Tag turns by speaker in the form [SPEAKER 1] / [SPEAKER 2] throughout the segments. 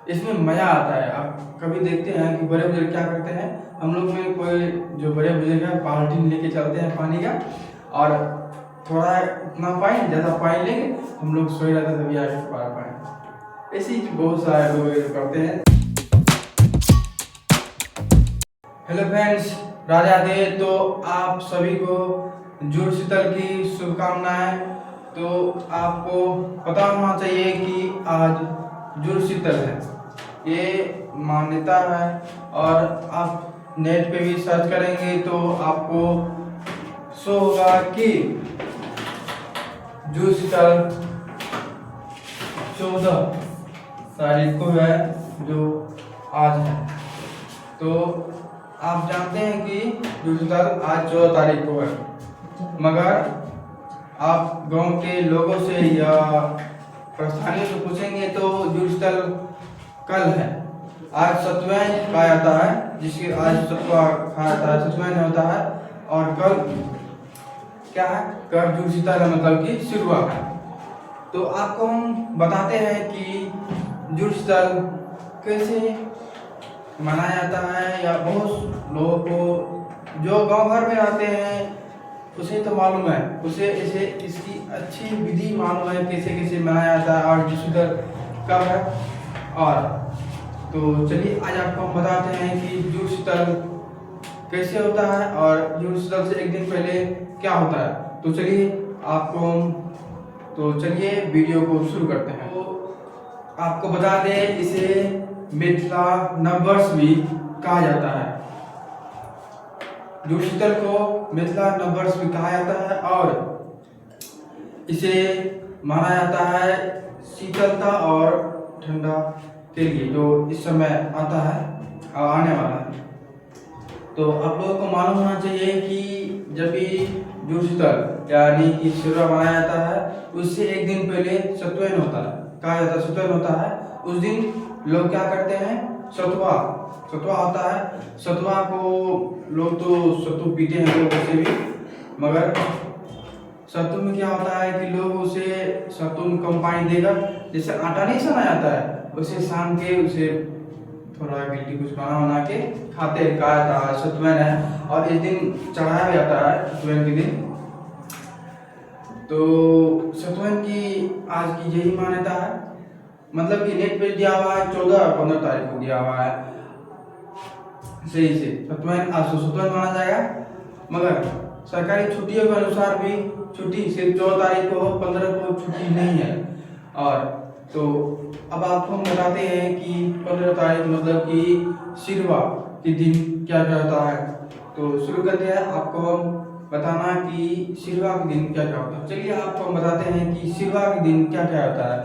[SPEAKER 1] इसमें मज़ा आता है। आप कभी देखते हैं कि बड़े बुजुर्ग क्या करते हैं, हम लोग में कोई जो बड़े बुजुर्ग हैं बाल्टी लेके चलते हैं पानी का, और थोड़ा इतना पानी ज़्यादा पानी लेंगे, हम लोग सोए रहते हैं तभी आगे पार पाए। ऐसी बहुत सारे लोग करते हैं। हेलो फ्रेंड्स, राजा दे। तो आप सभी को जुड़ शीतल की शुभकामनाएं। तो आपको पता होना चाहिए कि आज जुड़ शीतल है, ये मान्यता है। और आप नेट पे भी सर्च करेंगे तो आपको शो होगा कि जुड़ शीतल 14 तारीख को है, जो आज है। तो आप जानते हैं कि जुड़ शीतल आज 14 तारीख को है, मगर आप गांव के लोगों से या स्थानीय से पूछेंगे तो जुड़ शीतल कल है। आज सतुवैन खाया जाता है, जिसके आज सतुआ खाया जाता है, सतुवैन होता है। और कल क्या है, कल जुड़ शीतल है, मतलब कि शुरुआत है। तो आपको हम बताते हैं कि जुड़ शीतल कैसे मनाया जाता है, या बहुत लोगों को जो गांव घर में रहते हैं उसे तो मालूम है, उसे इसे इसकी अच्छी विधि मालूम है कैसे कैसे मनाया जाता है और जुड़ शीतल कब है। और तो चलिए आज आपको हम बताते हैं कि जुड़ शीतल कैसे होता है और जुड़ शीतल से एक दिन पहले क्या होता है। तो चलिए चलिए वीडियो को शुरू करते हैं। तो आपको बता दें, इसे मिथिला नववर्ष भी कहा जाता है। जुड़ शीतल को मिथिला नववर्ष भी कहा जाता है और इसे माना जाता है शीतलता और ठंडा के लिए, जो इस समय आता है और आने वाला है। तो आप लोगों को मालूम होना चाहिए कि जब भी जुड़ शीतल यानी कि शिवरात्रि मनाया जाता है, उससे एक दिन पहले सतुवैन होता है, कहा जाता है सतुवैन होता है। उस दिन लोग क्या करते हैं, सतुआ होता है। सतुआ को लोग तो सत्तू पीते हैं लोग वैसे भी, मगर सत्तू में क्या होता है कि लोग उसे सत्तू में कम पानी देकर, जैसे आटा नहीं सना जाता है, उसे सान के उसे थोड़ा गिट्टी कुछ बना के खाते हैं, कहा जाता है सतुवैन है। और इस दिन चढ़ाया जाता है सतुवैन के दिन। तो सतुवैन की आज की यही मान्यता है, मतलब कि नेट पे दिया हुआ है 14 और 15 तारीख को दिया हुआ है सही से सतुवैन आज तो सतुवैन माना जाएगा। मगर सरकारी छुट्टियों के अनुसार भी छुट्टी सिर्फ 14 तारीख को, 15 को छुट्टी नहीं है। और तो अब आपको हम बताते हैं कि 15 तारीख मतलब कि सिरवा के दिन क्या क्या होता है। तो शुरू करते हैं, आपको हम बताना कि सिरवा के दिन क्या क्या होता है। चलिए आपको हम बताते हैं कि सिरवा के दिन क्या क्या होता है।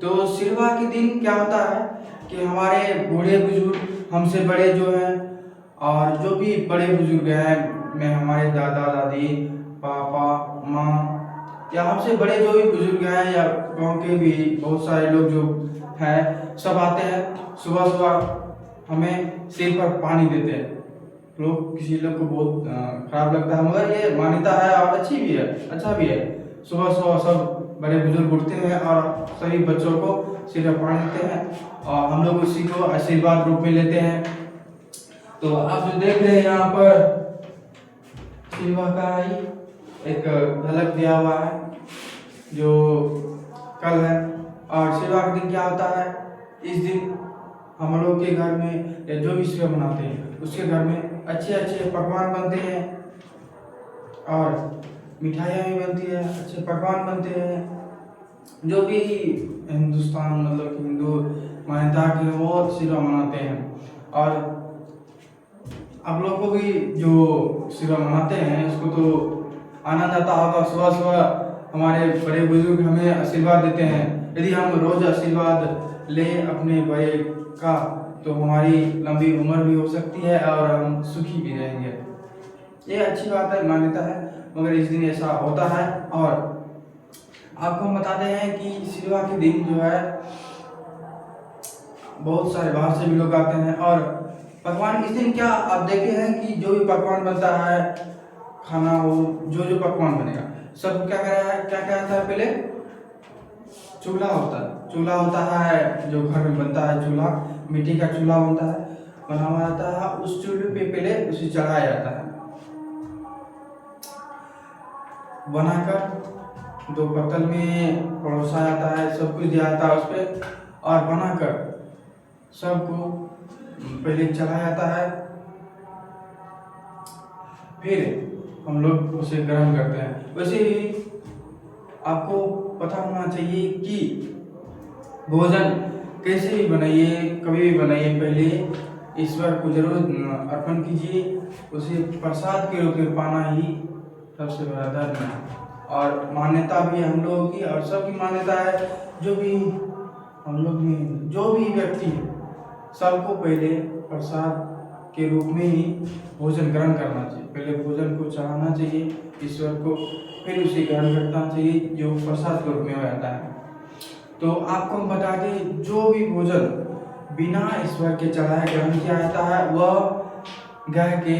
[SPEAKER 1] तो सिरवा के दिन क्या होता है कि हमारे बूढ़े बुजुर्ग, हमसे बड़े जो हैं और जो भी बड़े बुजुर्ग हैं, में हमारे दादा दादी, पापा माँ, या हमसे बड़े जो भी बुजुर्ग हैं, या गांव के भी बहुत सारे लोग जो हैं, सब आते हैं सुबह सुबह हमें सिर पर पानी देते हैं। लोग किसी लोग को बहुत खराब लगता है, मगर ये मान्यता है और अच्छी भी है, अच्छा भी है। सुबह सुबह सब बड़े बुजुर्ग उठते हैं और सभी बच्चों को सिर पर पानी देते हैं, और हम लोग उसी को आशीर्वाद रूप में लेते हैं। तो आप जो देख रहे हैं यहाँ पर सिरवा का ही एक झलक दिया हुआ है, जो कल है। और सिरवा के दिन क्या होता है, इस दिन हम लोग के घर में या जो भी सिरवा बनाते हैं उसके घर में अच्छे अच्छे पकवान बनते हैं और मिठाइयाँ भी बनती है, अच्छे पकवान बनते हैं। जो भी हिंदुस्तान मतलब हिंदू मान्यता के वो सिरवा मनाते हैं। और आप लोग को भी जो सिरवा मनाते हैं उसको तो आनंद आता होगा। सुबह सुबह हमारे बड़े बुजुर्ग हमें आशीर्वाद देते हैं। यदि हम रोज आशीर्वाद ले अपने बड़े का, तो हमारी लंबी उम्र भी हो सकती है और हम सुखी भी रहेंगे। ये अच्छी बात है, मान्यता है, मगर इस दिन ऐसा होता है। और आपको हम बताते हैं कि सिरवा के दिन जो है बहुत सारे बाहर से भी लोग आते हैं। और पकवान इस दिन क्या आप देखे हैं कि जो भी पकवान बनता है, खाना हो, जो जो पकवान बनेगा सब क्या क्या आता है, पहले चूल्हा होता है जो घर में बनता है, चूल्हा मिट्टी का चूल्हा बनता है, बनाया जाता है। उस चूल्हे पे पहले उसे चढ़ाया जाता है, बनाकर 2 पत्तल में परोसा जाता है, सब कुछ दिया जाता है उस पर, और बनाकर सबको पहले चढ़ाया जाता है, फिर हम लोग उसे ग्रहण करते हैं। वैसे ही आपको पता होना चाहिए कि भोजन कैसे भी बनाइए, कभी भी बनाइए, पहले ईश्वर को जरूर अर्पण कीजिए। उसे प्रसाद के रूप में पाना ही सबसे बड़ा धर्म है। और मान्यता भी हम लोगों की और सबकी मान्यता है, जो भी हम लोग में जो भी व्यक्ति है, सबको पहले प्रसाद के रूप में ही भोजन ग्रहण करना चाहिए। पहले भोजन को चढ़ाना चाहिए ईश्वर को, फिर उसे ग्रहण करना चाहिए जो प्रसाद के रूप में हो जाता है। तो आपको हम बता दें, जो भी भोजन बिना ईश्वर के चढ़ाए ग्रहण किया जाता है वह गाय के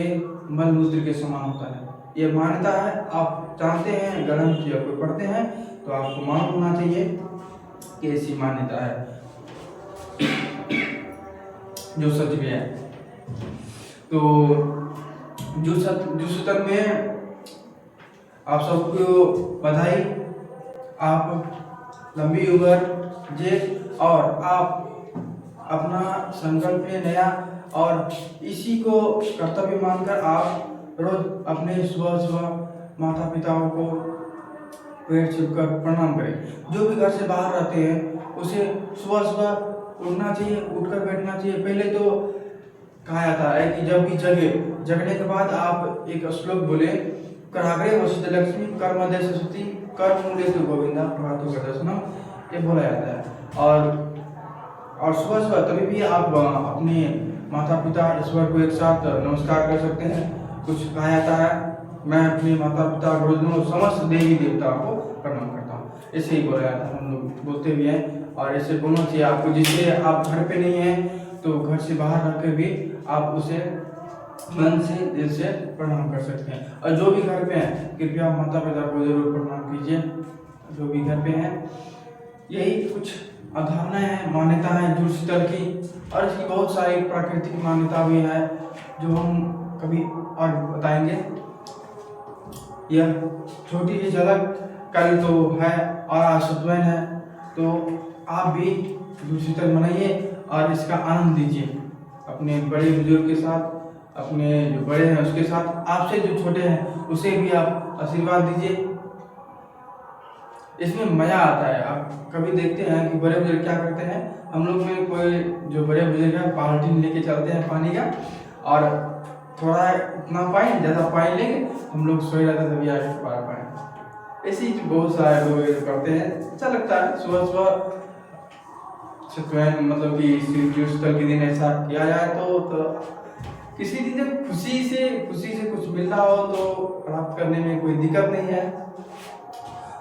[SPEAKER 1] मल मूत्र के समान होता है। ये मान्यता है, आप जानते हैं, ग्रहण किया कोई पढ़ते हैं तो आपको मालूम होना चाहिए कि ऐसी मान्यता है जो सच भी है। तो जुसतन में आप सबको बधाई, आप लंबी उम्र जे, और आप अपना संकल्प ले नया, और इसी को कर्तव्य मानकर आप रोज अपने सुबह माता पिताओं को पैर छूकर प्रणाम करें। जो भी घर से बाहर रहते हैं उसे सुबह उठना चाहिए, उठकर बैठना चाहिए। पहले तो कहा जाता है कि जब भी जगने के बाद आप एक श्लोक बोले, कराग्रे वसित लक्ष्मी कर मध्य सरस्वती कर मूले तो गोविंदा प्रभातो का दर्शनम, ये बोला जाता है। और सुबह तभी भी आप अपने माता पिता ईश्वर को एक साथ नमस्कार कर सकते हैं। कुछ कहा जाता है, मैं अपने माता पिता गुरुजनों समस्त देवी देवताओं को प्रणाम करता हूँ, ऐसे ही बोला जाता है, हम लोग बोलते भी हैं। और ऐसे बोलना चाहिए आपको, जिससे आप घर पे नहीं हैं तो घर से बाहर रहकर भी आप उसे मन से दिल से प्रणाम कर सकते हैं। और जो भी घर पे हैं कृपया माता पिता को जरूर प्रणाम कीजिए, जो भी घर पे हैं। यही कुछ अवधारणाएं हैं, मान्यता है जुड़शीतल की, और इसकी बहुत सारी प्राकृतिक मान्यता भी है जो हम कभी और बताएंगे। यह छोटी सी झलक कल तो है और आज सत्वैन है, तो आप भी जुड़शीतल मनाइए और इसका आनंद लीजिए अपने बड़े बुजुर्ग के साथ, अपने जो बड़े हैं उसके साथ, आपसे जो छोटे हैं उसे भी आप आशीर्वाद दीजिए। इसमें मजा आता है। आप कभी देखते हैं कि बड़े बुजुर्ग क्या करते हैं, हम लोग में कोई जो बड़े बुजुर्ग हैं बाल्टी लेके चलते हैं पानी का, और थोड़ा इतना पानी ज़्यादा पानी लेंगे, हम लोग सोए रहते तभी आगे पार पाए। ऐसी बहुत सारे लोग करते हैं, अच्छा लगता है। सुबह सत्वैन मतलब कि जुड़शीतल के दिन ऐसा किया जाए तो किसी दिन जब खुशी से कुछ मिलता हो तो प्राप्त करने में कोई दिक्कत नहीं है।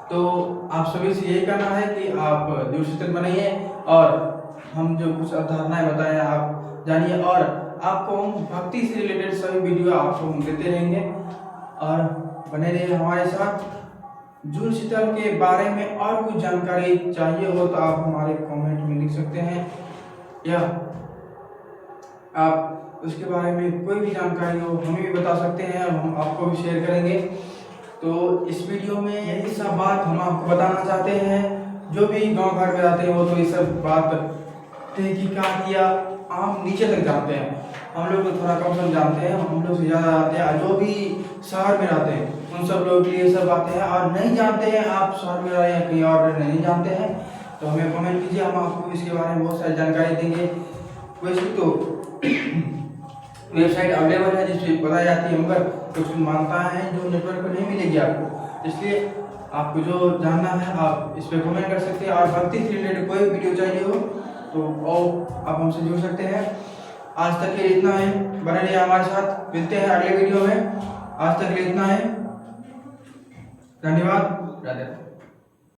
[SPEAKER 1] तो आप सभी से यही करना है कि आप जुड़शीतल बनाइए, और हम जो कुछ अवधारणाएं बताएं आप जानिए, और आपको हम भक्ति से रिलेटेड सभी वीडियो आपको हम देते रहेंगे। और बने रहिए हमारे साथ। जुड़शीतल के बारे में और कुछ जानकारी चाहिए हो तो आप हमारे कमेंट में लिख सकते हैं, या आप उसके बारे में कोई भी जानकारी हो हमें भी बता सकते हैं, हम आपको भी शेयर करेंगे। तो इस वीडियो में यही सब बात हम आपको बताना चाहते हैं। जो भी गांव घर में आते हो तो ये सब बात तहकीकात या आम नीचे तक जानते हैं, हम लोग तो थोड़ा कम जानते हैं, हम लोग से ज़्यादा जानते हैं। जो भी शहर में रहते हैं उन सब लोगों के लिए सब बातें हैं, और नहीं जानते हैं आप शहर में रहे या कहीं और नहीं जानते हैं तो हमें कमेंट कीजिए, हम आपको इसके बारे में बहुत सारी जानकारी देंगे। वैसे तो वेबसाइट अवेलेबल है जिसमें बताई जाती है, मगर कुछ मान्यताएं हैं जो नेटवर्क पर नहीं मिलेगी आपको, इसलिए आपको जो जानना है आप इस पर कमेंट कर सकते हैं। और भक्ति से रिलेटेड कोई वीडियो चाहिए हो तो आप हमसे जुड़ सकते हैं। आज तक के लिए इतना है, बने रहिए हमारे साथ, मिलते हैं अगले वीडियो में। आज तक के लिए इतना है, धन्यवाद, राधे।